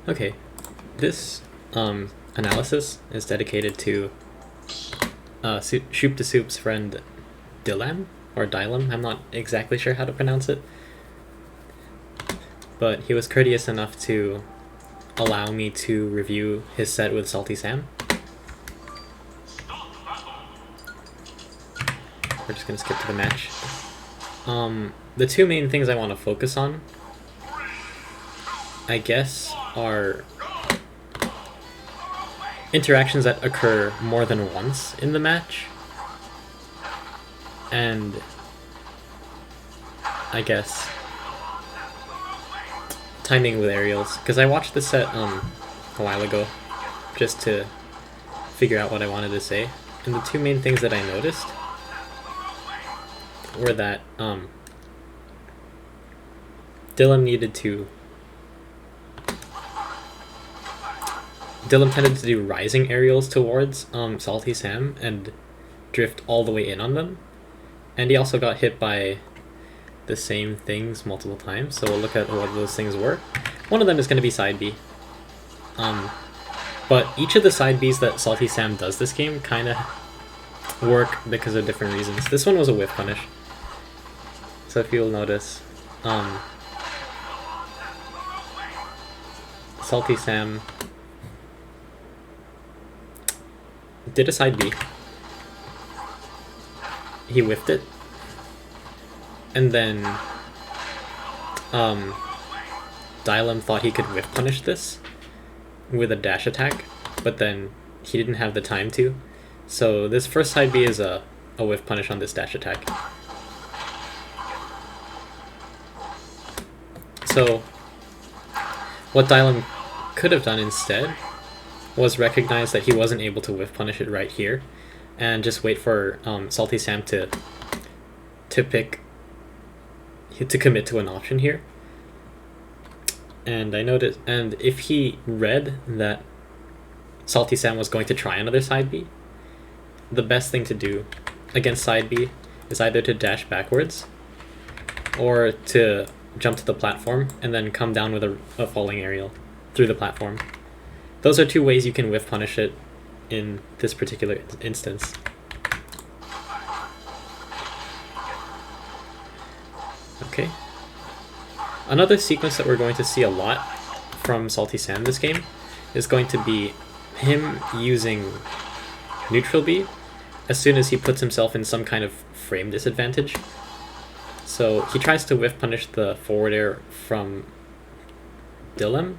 Okay, this analysis is dedicated to Shoop the Soup's friend DyLam, or DyLam, I'm not exactly sure how to pronounce it. But he was courteous enough to allow me to review his set with SaltySam. We're just gonna skip to the match. The two main things I want to focus on, I guess, are interactions that occur more than once in the match, and I guess timing with aerials, because I watched this set a while ago just to figure out what I wanted to say, and the two main things that I noticed were that DyLam tended to do rising aerials towards SaltySam and drift all the way in on them, and he also got hit by the same things multiple times, so we'll look at what those things were. One of them is going to be side B. But each of the side Bs that SaltySam does this game kind of work because of different reasons. This one was a whiff punish. So if you'll notice, SaltySam did a side B. He whiffed it. And then DyLam thought he could whiff punish this with a dash attack, but then he didn't have the time to. So this first side B is a whiff punish on this dash attack. So what DyLam could have done instead was recognize that he wasn't able to whiff punish it right here, and just wait for SaltySam to commit to an option here. And I noticed, and if he read that SaltySam was going to try another side B, the best thing to do against side B is either to dash backwards or to jump to the platform and then come down with a falling aerial through the platform. Those are two ways you can whiff punish it in this particular instance. Okay. Another sequence that we're going to see a lot from SaltySam this game is going to be him using neutral B as soon as he puts himself in some kind of frame disadvantage. So he tries to whiff punish the forward air from DyLam,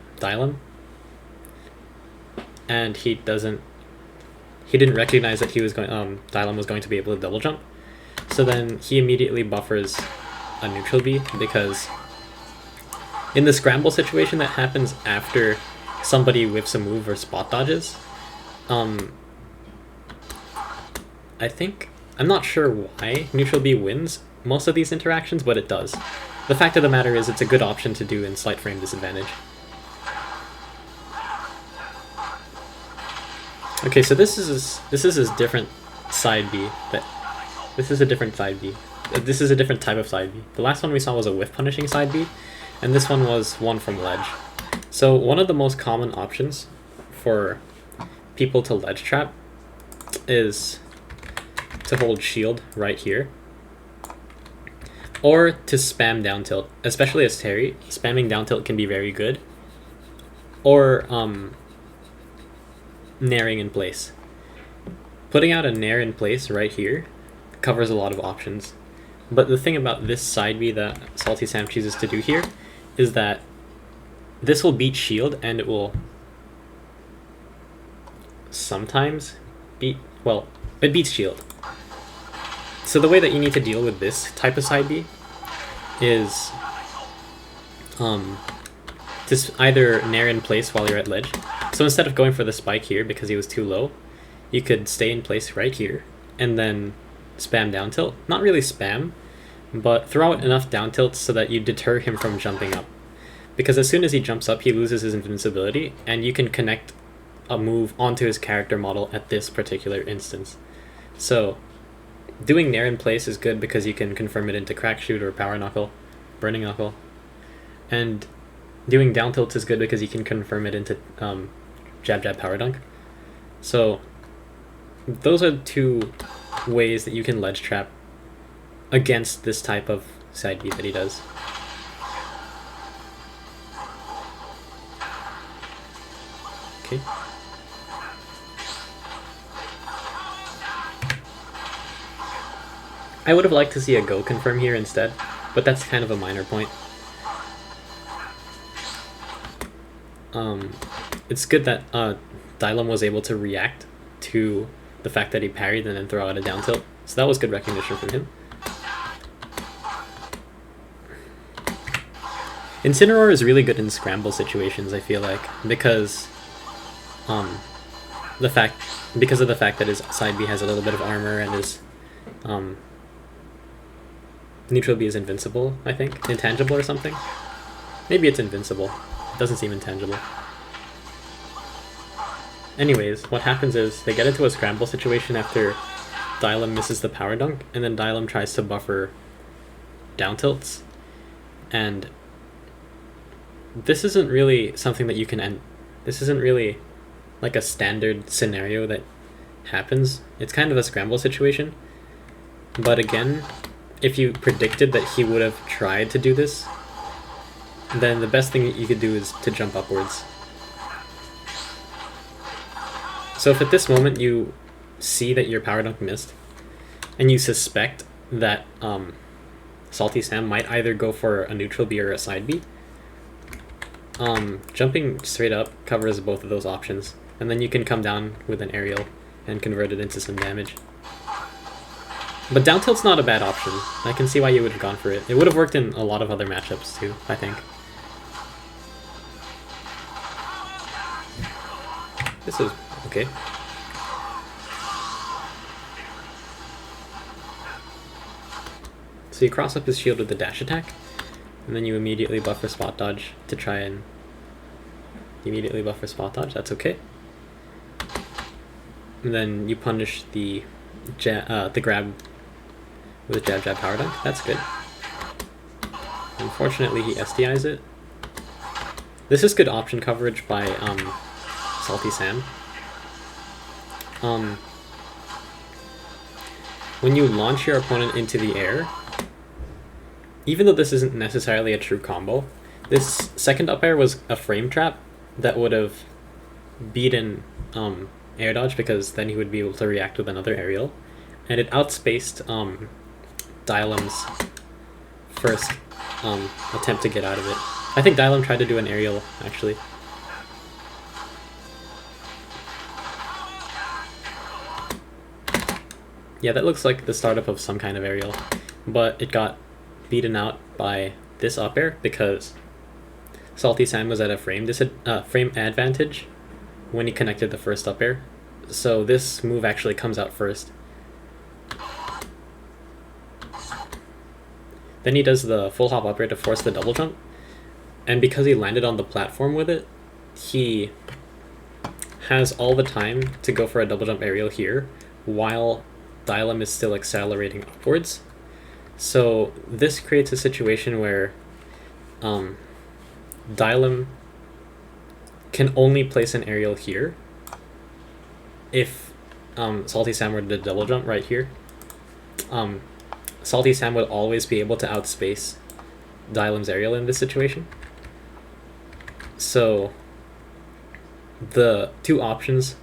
and he didn't recognize that DyLam was going to be able to double jump. So then he immediately buffers a neutral B, because in the scramble situation that happens after somebody whiffs a move or spot dodges, I'm not sure why neutral B wins most of these interactions, but it does. The fact of the matter is it's a good option to do in slight frame disadvantage. Okay, so this is his different side B. This is a different side B. This is a different type of side B. The last one we saw was a whiff punishing side B, and this one was one from ledge. So one of the most common options for people to ledge trap is to hold shield right here, or to spam down tilt. Especially as Terry, spamming down tilt can be very good, or nairing in place. Putting out a nair in place right here covers a lot of options. But the thing about this side B that SaltySam chooses to do here is that this will beat shield, and it will sometimes beat, well, it beats shield. So the way that you need to deal with this type of side B is to either nair in place while you're at ledge. So instead of going for the spike here because he was too low, you could stay in place right here and then spam down tilt. Not really spam, but throw out enough down tilts so that you deter him from jumping up. Because as soon as he jumps up, he loses his invincibility, and you can connect a move onto his character model at this particular instance. So doing nair in place is good, because you can confirm it into crack shoot or power knuckle, burning knuckle. And doing down tilts is good because you can confirm it into jab jab power dunk. So those are two ways that you can ledge trap against this type of side B that he does. Okay. I would have liked to see a go confirm here instead, but that's kind of a minor point. It's good that DyLam was able to react to the fact that he parried and then throw out a down tilt. So that was good recognition from him. Incineroar is really good in scramble situations, I feel like, because of the fact that his side B has a little bit of armor and his neutral B is invincible, I think. Intangible or something? Maybe it's invincible. It doesn't seem intangible. Anyways, what happens is they get into a scramble situation after DyLam misses the power dunk, and then DyLam tries to buffer down tilts. And this isn't really something that you can end. This isn't really like a standard scenario that happens. It's kind of a scramble situation. But again, if you predicted that he would have tried to do this, then the best thing that you could do is to jump upwards. So if at this moment you see that your power dunk missed, and you suspect that SaltySam might either go for a neutral B or a side B, jumping straight up covers both of those options, and then you can come down with an aerial and convert it into some damage. But down tilt's not a bad option. I can see why you would have gone for it. It would have worked in a lot of other matchups too, I think. This is okay. So you cross up his shield with the dash attack, and then you immediately buffer spot dodge to try and immediately buffer spot dodge. That's okay. And then you punish the grab with a jab jab power dunk. That's good. Unfortunately, he SDIs it. This is good option coverage by SaltySam. When you launch your opponent into the air, even though this isn't necessarily a true combo, this second up air was a frame trap that would have beaten air dodge, because then he would be able to react with another aerial, and it outspaced DyLam's first attempt to get out of it. I think DyLam tried to do an aerial, actually. Yeah, that looks like the startup of some kind of aerial, but it got beaten out by this up air because SaltySam was at a frame advantage when he connected the first up air. So this move actually comes out first. Then he does the full hop up air to force the double jump, and because he landed on the platform with it, he has all the time to go for a double jump aerial here while DyLam is still accelerating upwards. So this creates a situation where DyLam can only place an aerial here if SaltySam were to double jump right here. SaltySam would always be able to outspace DyLam's aerial in this situation. So the two options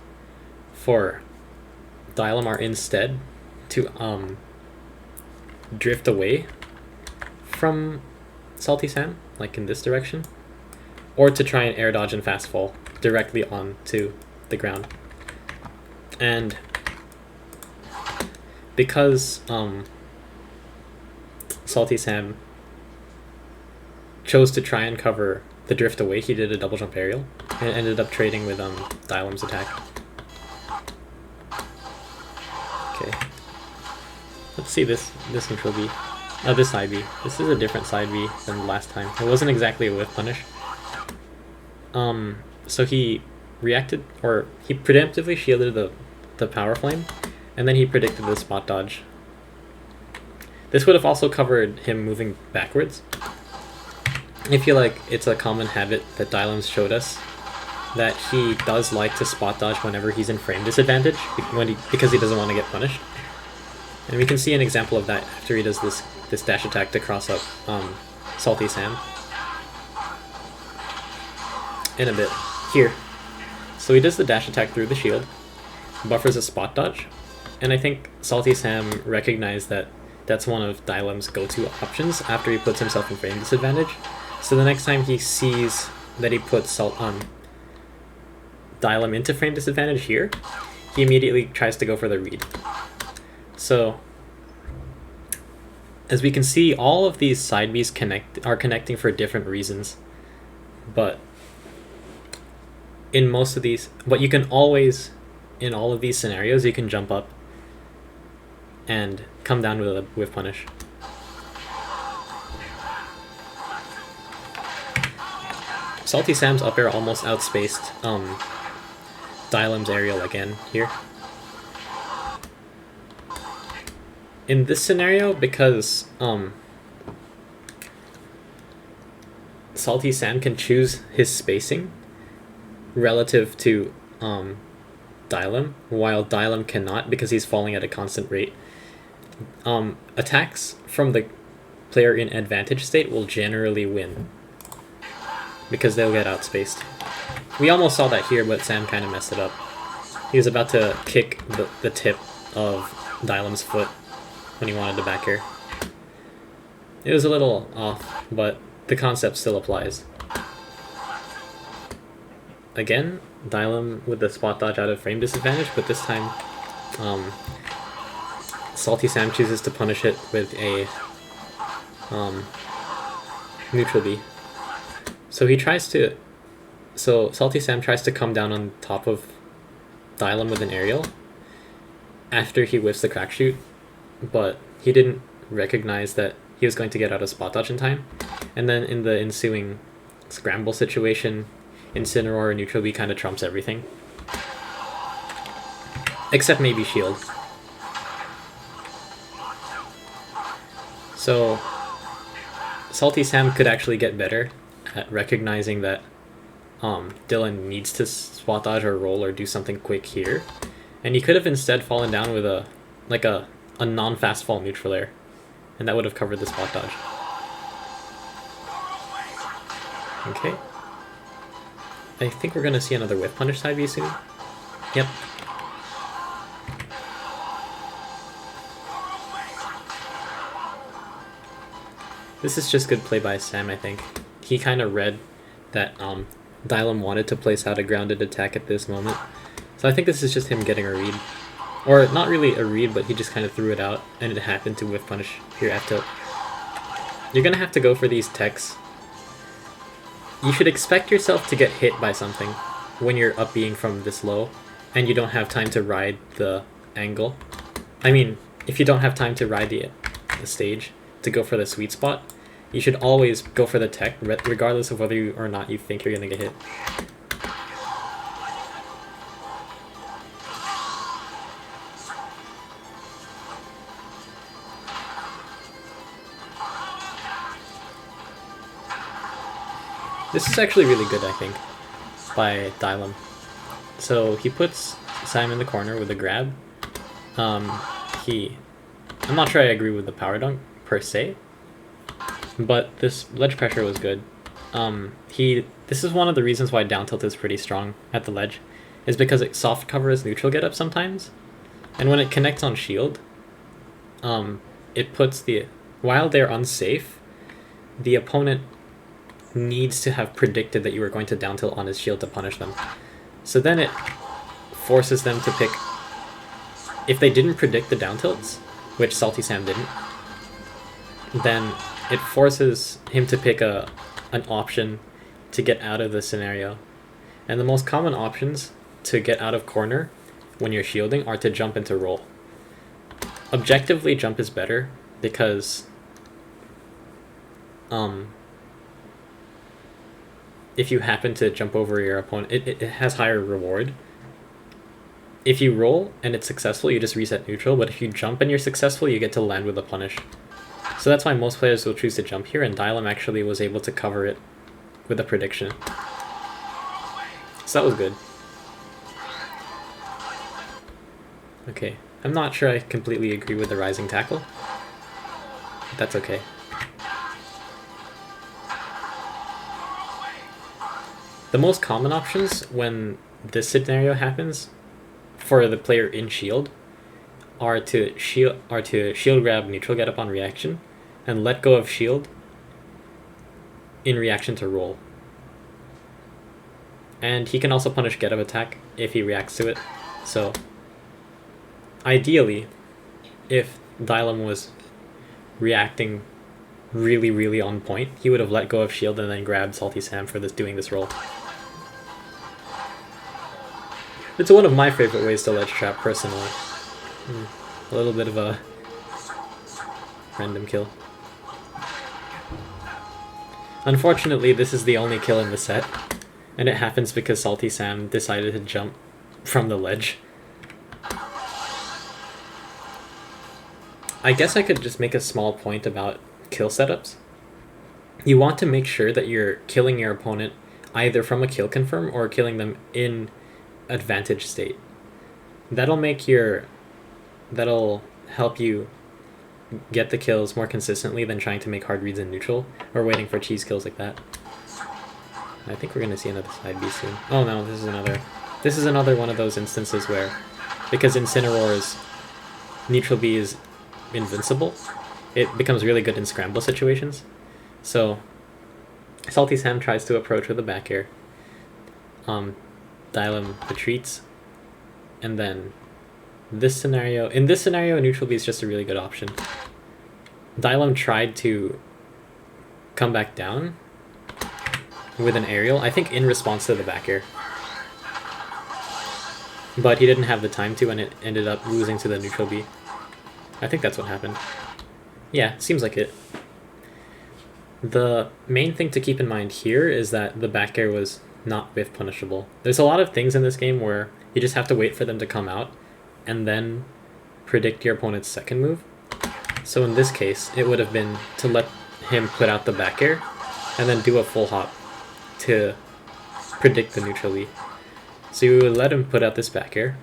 for DyLam are instead to drift away from SaltySam, like in this direction, or to try and air dodge and fast fall directly onto the ground. And because SaltySam chose to try and cover the drift away, he did a double jump aerial and ended up trading with DyLam's attack. Okay. Let's see this neutral B. Oh, this side B. This is a different side B than last time. It wasn't exactly a whiff punish. So he reacted, or he preemptively shielded the power flame, and then he predicted the spot dodge. This would have also covered him moving backwards. I feel like it's a common habit that DyLam's showed us, that he does like to spot dodge whenever he's in frame disadvantage, because he doesn't want to get punished. And we can see an example of that after he does this dash attack to cross up SaltySam in a bit. Here. So he does the dash attack through the shield, buffers a spot dodge, and I think SaltySam recognized that that's one of DyLam's go-to options after he puts himself in frame disadvantage. So the next time he sees that he puts DyLam into frame disadvantage here, he immediately tries to go for the read. So as we can see, all of these side Bs are connecting for different reasons, but in most of these, but you can always, in all of these scenarios, you can jump up and come down with a whiff punish. SaltySam's up air almost outspaced DyLam's aerial again here. In this scenario, because SaltySam can choose his spacing relative to DyLam, while DyLam cannot because he's falling at a constant rate. Attacks from the player in advantage state will generally win because they'll get outspaced. We almost saw that here, but Sam kind of messed it up. He was about to kick the tip of DyLam's foot when he wanted to back air. It was a little off, but the concept still applies. Again, DyLam with the spot dodge out of frame disadvantage, but this time SaltySam chooses to punish it with a neutral B. So SaltySam tries to come down on top of DyLam with an aerial after he whiffs the crack shoot, but he didn't recognize that he was going to get out of spot dodge in time. And then in the ensuing scramble situation, Incin or neutral B kind of trumps everything. Except maybe shield. So SaltySam could actually get better at recognizing that Dylan needs to spot dodge or roll or do something quick here. And he could have instead fallen down with a non-fast fall neutral air. And that would have covered the spot dodge. Okay. I think we're going to see another whiff punish side B soon. Yep. This is just good play by Sam, I think. He kind of read that DyLam wanted to place out a grounded attack at this moment. So I think this is just him getting a read. Or not really a read, but he just kind of threw it out, and it happened to whiff punish here at tilt. You're going to have to go for these techs. You should expect yourself to get hit by something when you're up being from this low, and you don't have time to ride the angle. I mean, if you don't have time to ride the stage to go for the sweet spot, you should always go for the tech, regardless of whether or not you think you're going to get hit. This is actually really good, I think, by DyLam. So he puts Sam in the corner with a grab. I'm not sure I agree with the power dunk per se, but this ledge pressure was good. This is one of the reasons why down tilt is pretty strong at the ledge, is because it soft covers neutral get up sometimes, and when it connects on shield, it puts while they're unsafe, the opponent needs to have predicted that you were going to down tilt on his shield to punish them. So then it forces them to pick, if they didn't predict the down tilts, which SaltySam didn't, then it forces him to pick an option to get out of the scenario. And the most common options to get out of corner when you're shielding are to jump and to roll. Objectively, jump is better because if you happen to jump over your opponent, it has higher reward. If you roll and it's successful, you just reset neutral, but if you jump and you're successful, you get to land with a punish. So that's why most players will choose to jump here, and DyLam actually was able to cover it with a prediction. So that was good. Okay, I'm not sure I completely agree with the rising tackle, but that's okay. The most common options when this scenario happens for the player in shield are to shield grab neutral get up on reaction and let go of shield in reaction to roll. And he can also punish get up attack if he reacts to it. So ideally, if DyLam was reacting really on point, he would have let go of shield and then grabbed SaltySam for doing this roll. It's one of my favorite ways to ledge trap personally. A little bit of a random kill. Unfortunately, this is the only kill in the set, and it happens because SaltySam decided to jump from the ledge. I guess I could just make a small point about kill setups. You want to make sure that you're killing your opponent either from a kill confirm or killing them in advantage state. That'll help you get the kills more consistently than trying to make hard reads in neutral or waiting for cheese kills like that. I think we're gonna see another side B soon. Oh no, this is another one of those instances where, because Incineroar's neutral B is invincible, it becomes really good in scramble situations. So SaltySam tries to approach with a back air. DyLam retreats, and then in this scenario, neutral B is just a really good option. DyLam tried to come back down with an aerial, I think in response to the back air. But he didn't have the time to, and it ended up losing to the neutral B. I think that's what happened. Yeah, seems like it. The main thing to keep in mind here is that the back air was not whiff punishable. There's a lot of things in this game where you just have to wait for them to come out and then predict your opponent's second move. So in this case, it would have been to let him put out the back air and then do a full hop to predict the neutral B. So you would let him put out this back air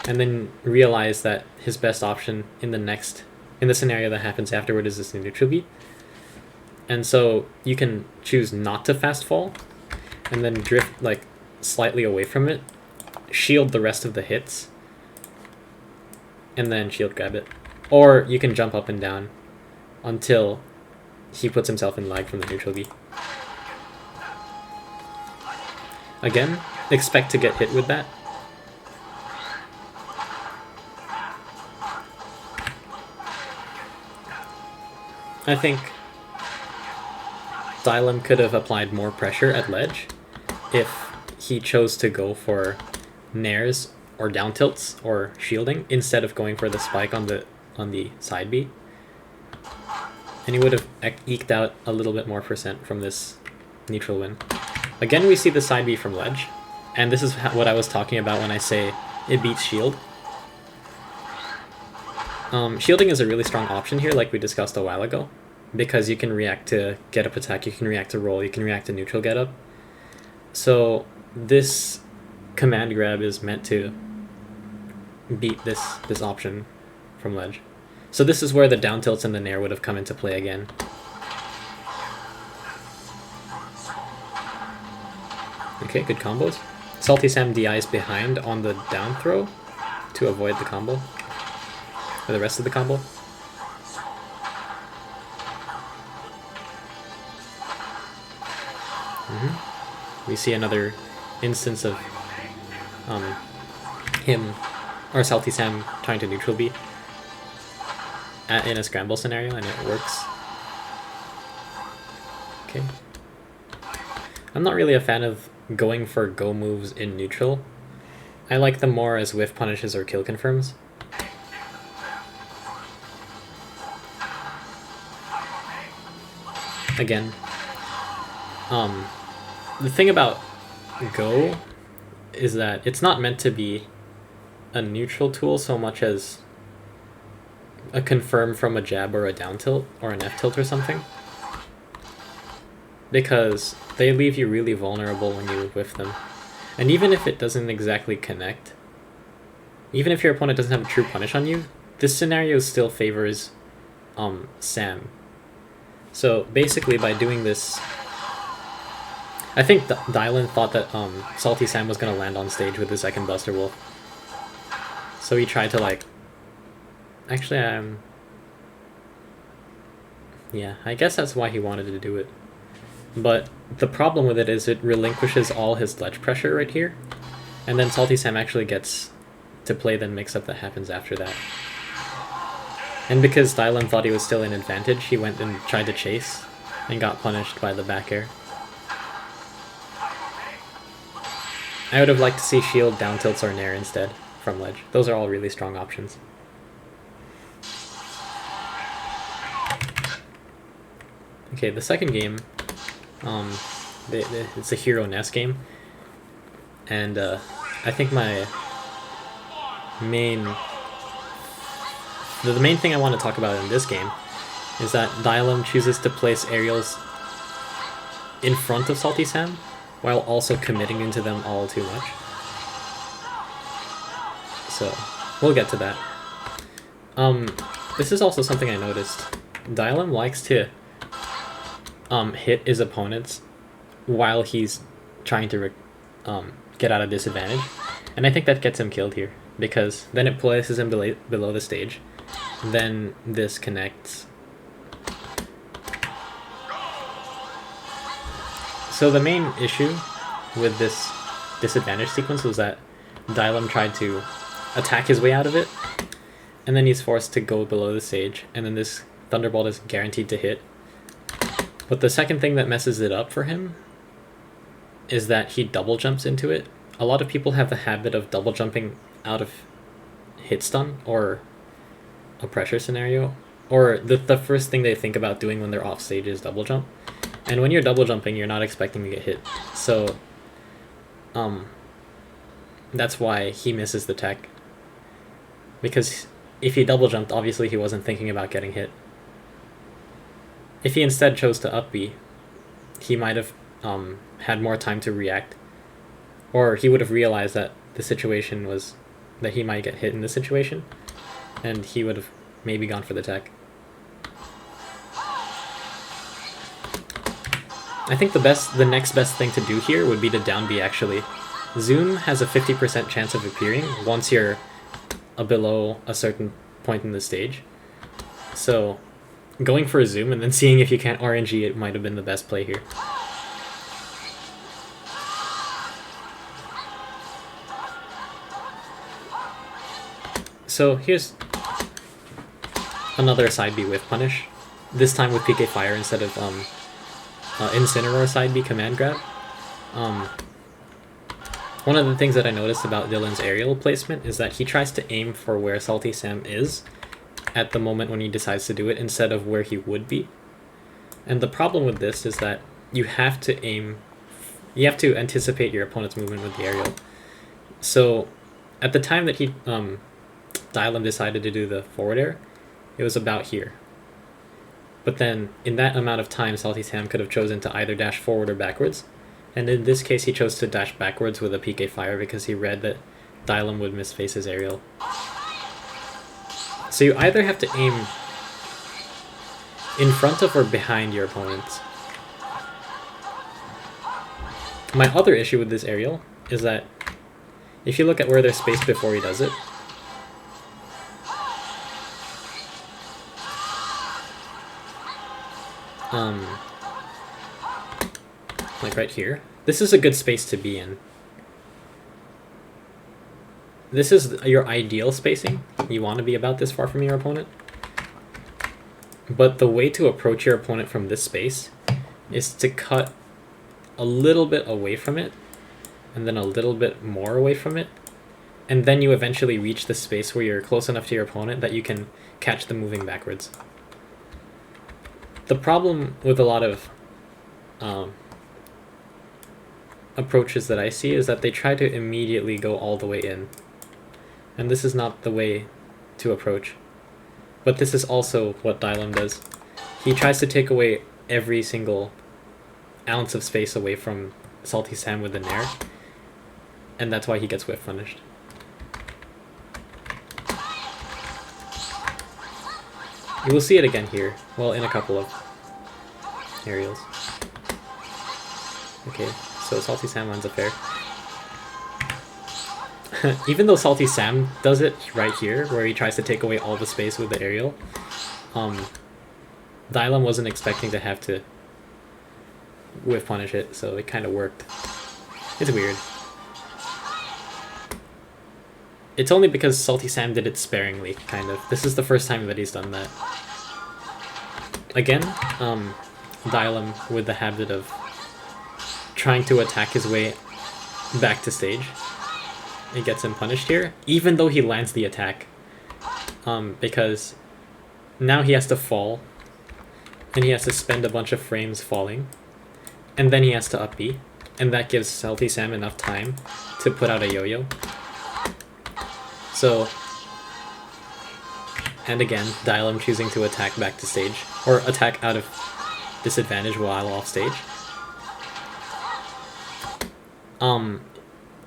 and then realize that his best option in the scenario that happens afterward is this neutral B. And so you can choose not to fast fall and then drift like slightly away from it, shield the rest of the hits, and then shield grab it. Or you can jump up and down until he puts himself in lag from the neutral B. Again, expect to get hit with that. I think DyLam could have applied more pressure at ledge if he chose to go for nairs or down tilts or shielding instead of going for the spike on the side B. And he would have eked out a little bit more percent from this neutral win. Again, we see the side B from ledge, and this is what I was talking about when I say it beats shield. Shielding is a really strong option here, like we discussed a while ago, because you can react to get up attack, you can react to roll, you can react to neutral get up. So this command grab is meant to beat this option from ledge. So this is where the down tilts and the nair would have come into play again. Okay, good combos. SaltySam DIs behind on the down throw to avoid the combo, or the rest of the combo. We see another instance of him or SaltySam trying to neutral B in a scramble scenario, and it works. Okay. I'm not really a fan of going for go moves in neutral. I like them more as whiff punishes or kill confirms. Again, the thing about go is that it's not meant to be a neutral tool so much as a confirm from a jab or a down tilt or an F tilt or something, because they leave you really vulnerable when you whiff them. And even if it doesn't exactly connect, even if your opponent doesn't have a true punish on you, this scenario still favors Sam. So basically by doing this, I think DyLam thought that SaltySam was going to land on stage with the second Buster Wolf. So he tried to like... Actually, yeah, I guess that's why he wanted to do it. But the problem with it is it relinquishes all his ledge pressure right here. And then SaltySam actually gets to play the mix-up that happens after that. And because DyLam thought he was still in advantage, he went and tried to chase and got punished by the back air. I would have liked to see shield, down tilts, or nair instead from ledge. Those are all really strong options. Okay, the second game, it's a hero nest game, and I think my the main thing I want to talk about in this game is that DyLam chooses to place aerials in front of SaltySam while also committing into them all too much. So we'll get to that. This is also something I noticed. DyLam likes to hit his opponents while he's trying to get out of disadvantage, and I think that gets him killed here, because then it places him below the stage, then this connects. So the main issue with this disadvantage sequence was that DyLam tried to attack his way out of it, and then he's forced to go below the stage, and then this Thunderbolt is guaranteed to hit. But the second thing that messes it up for him is that he double jumps into it. A lot of people have the habit of double jumping out of hit stun or a pressure scenario, or the first thing they think about doing when they're off stage is double jump. And when you're double jumping, you're not expecting to get hit. So that's why he misses the tech. Because if he double jumped, obviously he wasn't thinking about getting hit. If he instead chose to up B, he might have had more time to react. Or he would have realized that the situation was that he might get hit in this situation, and he would have maybe gone for the tech. I think the next best thing to do here would be to down B actually. Zoom has a 50% chance of appearing once you're below a certain point in the stage. So going for a zoom and then seeing if you can't RNG it might have been the best play here. So here's another side B whiff punish, this time with PK Fire instead of Incineroar side B command grab. One of the things that I noticed about Dylan's aerial placement is that he tries to aim for where SaltySam is at the moment when he decides to do it instead of where he would be. And the problem with this is that you have to anticipate your opponent's movement with the aerial. So at the time that he DyLam decided to do the forward air, it was about here. But then in that amount of time, SaltySam could have chosen to either dash forward or backwards. And in this case, he chose to dash backwards with a PK Fire because he read that DyLam would misface his aerial. So you either have to aim in front of or behind your opponents. My other issue with this aerial is that if you look at where there's space before he does it, like right here, this is a good space to be in. This is your ideal spacing. You want to be about this far from your opponent. But the way to approach your opponent from this space is to cut a little bit away from it, and then a little bit more away from it, and then you eventually reach the space where you're close enough to your opponent that you can catch them moving backwards. The problem with a lot of approaches that I see is that they try to immediately go all the way in. And this is not the way to approach. But this is also what DyLam does. He tries to take away every single ounce of space away from SaltySam with the nair, and that's why he gets whiff punished. You will see it again here, well, in a couple of aerials. Okay, so SaltySam lands a fair. Even though SaltySam does it right here, where he tries to take away all the space with the aerial, DyLam wasn't expecting to have to whiff punish it, so it kind of worked. It's weird. It's only because SaltySam did it sparingly, kind of. This is the first time that he's done that. Again, DyLam with the habit of trying to attack his way back to stage. It gets him punished here, even though he lands the attack. Because now he has to fall, and he has to spend a bunch of frames falling, and then he has to up B, and that gives SaltySam enough time to put out a yo-yo. So, and again, DyLam choosing to attack back to stage, or attack out of disadvantage while off stage.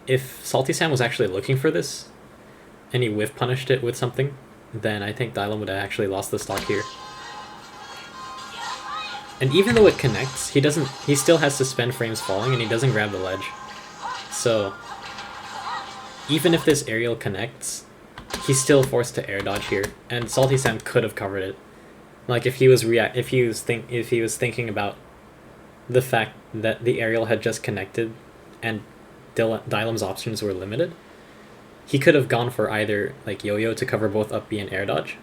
If SaltySam was actually looking for this, and he whiff punished it with something, then I think DyLam would have actually lost the stock here. And even though it connects, he still has to spend frames falling, and he doesn't grab the ledge. So, even if this aerial connects, he's still forced to air dodge here, and SaltySam could have covered it. Like if he was thinking about the fact that the aerial had just connected, and DyLam's options were limited, he could have gone for either like yo-yo to cover both up B and air dodge,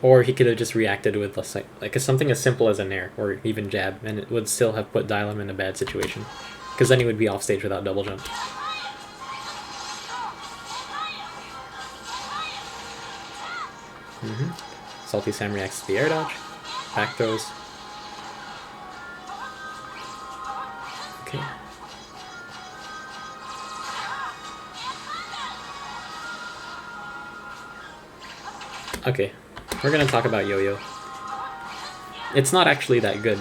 or he could have just reacted with like something as simple as a nair or even jab, and it would still have put DyLam in a bad situation, because then he would be off stage without double jump. SaltySam reacts to the air dodge, back throws. Okay. Okay, we're gonna talk about yo-yo. It's not actually that good.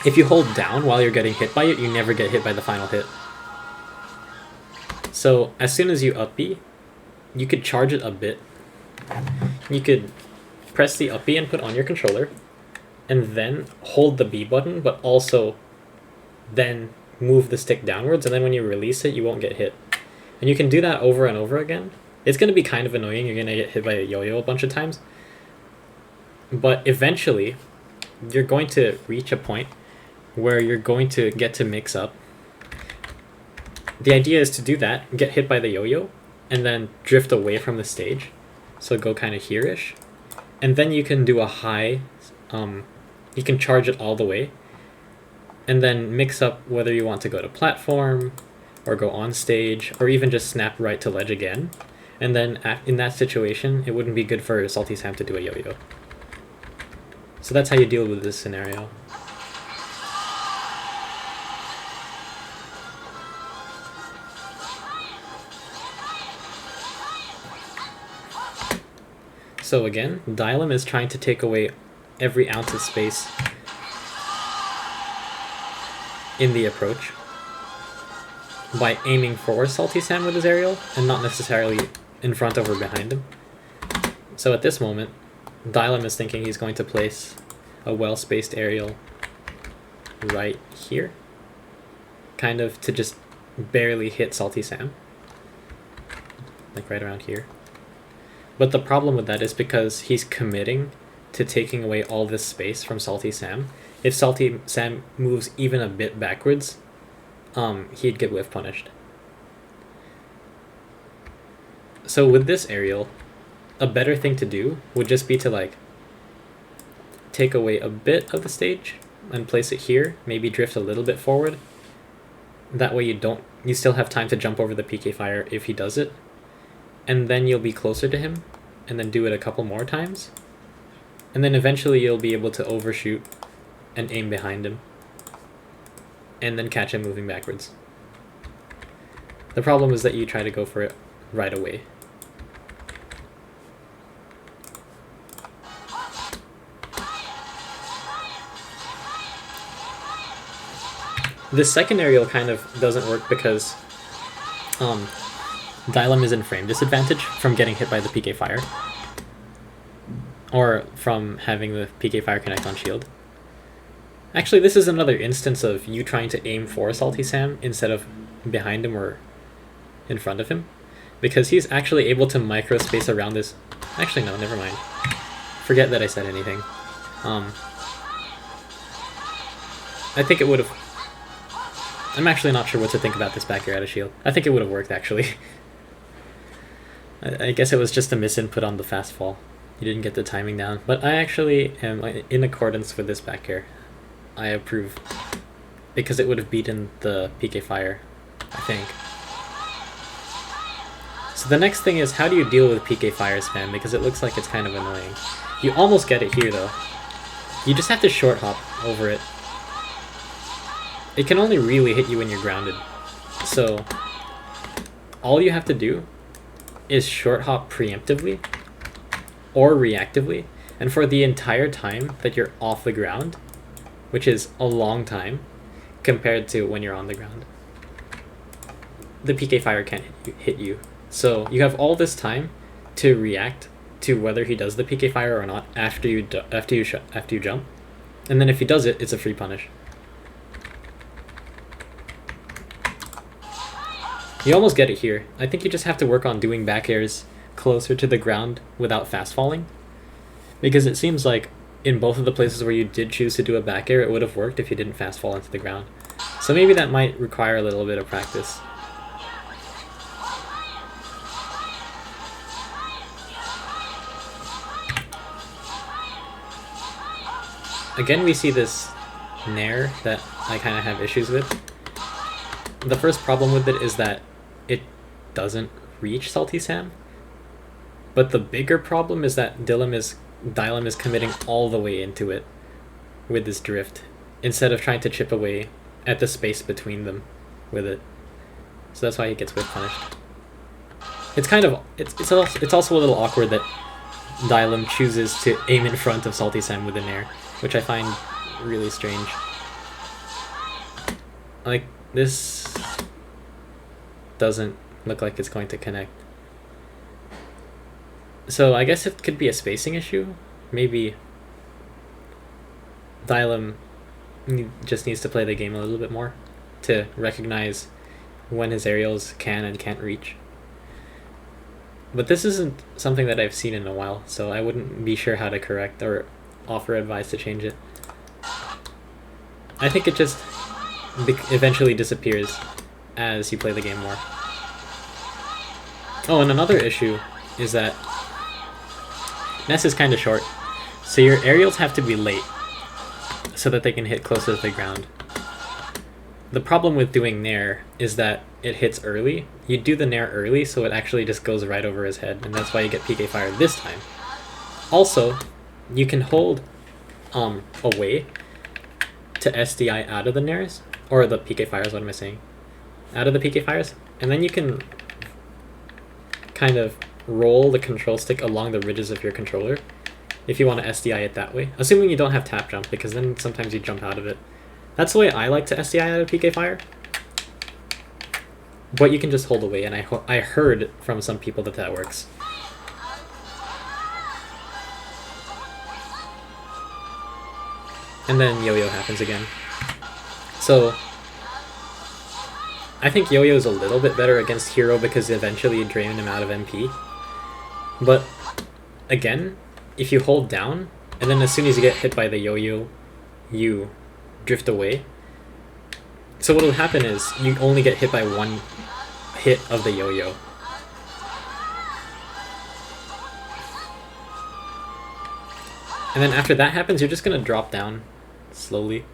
If you hold down while you're getting hit by it, you never get hit by the final hit. So as soon as you up B, you could charge it a bit. You could press the up B input on your controller, and then hold the B button, but also then move the stick downwards, and then when you release it, you won't get hit. And you can do that over and over again. It's going to be kind of annoying, you're going to get hit by a yo-yo a bunch of times, but eventually you're going to reach a point where you're going to get to mix up. The idea is to do that, get hit by the yo-yo, and then drift away from the stage, so go kind of here-ish, and then you can do a high, you can charge it all the way, and then mix up whether you want to go to platform, or go on stage, or even just snap right to ledge again. And then in that situation, it wouldn't be good for SaltySam to do a yo-yo. So that's how you deal with this scenario. So again, DyLam is trying to take away every ounce of space in the approach by aiming for SaltySam with his aerial, and not necessarily in front of or behind him. So at this moment, DyLam is thinking he's going to place a well-spaced aerial right here, kind of to just barely hit SaltySam, like right around here. But the problem with that is because he's committing to taking away all this space from SaltySam. If SaltySam moves even a bit backwards, he'd get whiff punished. So with this aerial, a better thing to do would just be to like take away a bit of the stage and place it here, maybe drift a little bit forward. That way you still have time to jump over the PK fire if he does it, and then you'll be closer to him, and then do it a couple more times, and then eventually you'll be able to overshoot and aim behind him, and then catch him moving backwards. The problem is that you try to go for it right away. This second aerial kind of doesn't work because DyLam is in frame disadvantage from getting hit by the PK Fire. Or from having the PK Fire connect on shield. Actually, this is another instance of you trying to aim for SaltySam instead of behind him or in front of him. Because he's actually able to micro-space around this... Actually, no, never mind. Forget that I said anything. I think it would have... I'm actually not sure what to think about this back air out of shield. I think it would have worked, actually. I guess it was just a misinput on the fast fall. You didn't get the timing down. But I actually am in accordance with this back air. I approve. Because it would have beaten the PK Fire, I think. So the next thing is, how do you deal with PK Fire spam? Because it looks like it's kind of annoying. You almost get it here, though. You just have to short hop over it. It can only really hit you when you're grounded. So all you have to do is short hop preemptively or reactively, and for the entire time that you're off the ground, which is a long time compared to when you're on the ground, the PK Fire can't hit you. So you have all this time to react to whether he does the PK Fire or not after you jump, and then if he does it, it's a free punish. You almost get it here. I think you just have to work on doing back airs closer to the ground without fast falling, because it seems like in both of the places where you did choose to do a back air, it would have worked if you didn't fast fall into the ground. So maybe that might require a little bit of practice. Again, we see this nair that I kind of have issues with. The first problem with it is that it doesn't reach SaltySam, but the bigger problem is that DyLam is committing all the way into it with this drift, instead of trying to chip away at the space between them with it. So that's why he gets whip punished. It's kind of it's also a little awkward that DyLam chooses to aim in front of SaltySam with a nair, which I find really strange. Like, this doesn't look like it's going to connect. So I guess it could be a spacing issue. Maybe DyLam just needs to play the game a little bit more to recognize when his aerials can and can't reach. But this isn't something that I've seen in a while, so I wouldn't be sure how to correct or offer advice to change it. I think it just eventually disappears as you play the game more. Oh, and another issue is that Ness is kind of short, so your aerials have to be late so that they can hit closer to the ground. The problem with doing nair is that it hits early. You do the nair early, so it actually just goes right over his head, and that's why you get PK Fire this time. Also, you can hold away to SDI out of the nairs, or the PK Fires, what am I saying? Out of the PK Fires, and then you can kind of roll the control stick along the ridges of your controller if you want to SDI it that way. Assuming you don't have tap jump, because then sometimes you jump out of it. That's the way I like to SDI out of PK Fire. But you can just hold away, and I heard from some people that that works. And then yo-yo happens again. So I think yo-yo is a little bit better against Hero because eventually you drain him out of MP. But again, if you hold down, and then as soon as you get hit by the yo-yo, you drift away. So what will happen is you only get hit by one hit of the yo-yo. And then after that happens, you're just going to drop down slowly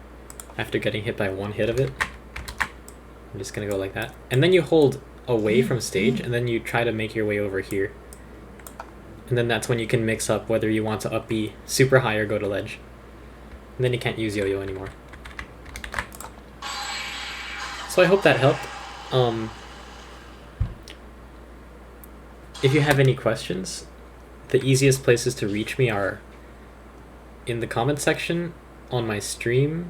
after getting hit by one hit of it. I'm just going to go like that. And then you hold away from stage, and then you try to make your way over here. And then that's when you can mix up whether you want to up B super high or go to ledge. And then you can't use yo-yo anymore. So I hope that helped. If you have any questions, the easiest places to reach me are in the comment section, on my stream,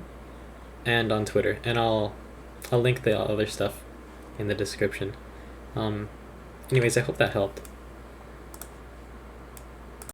and on Twitter. And I'll I'll link the other stuff in the description. Anyways, I hope that helped.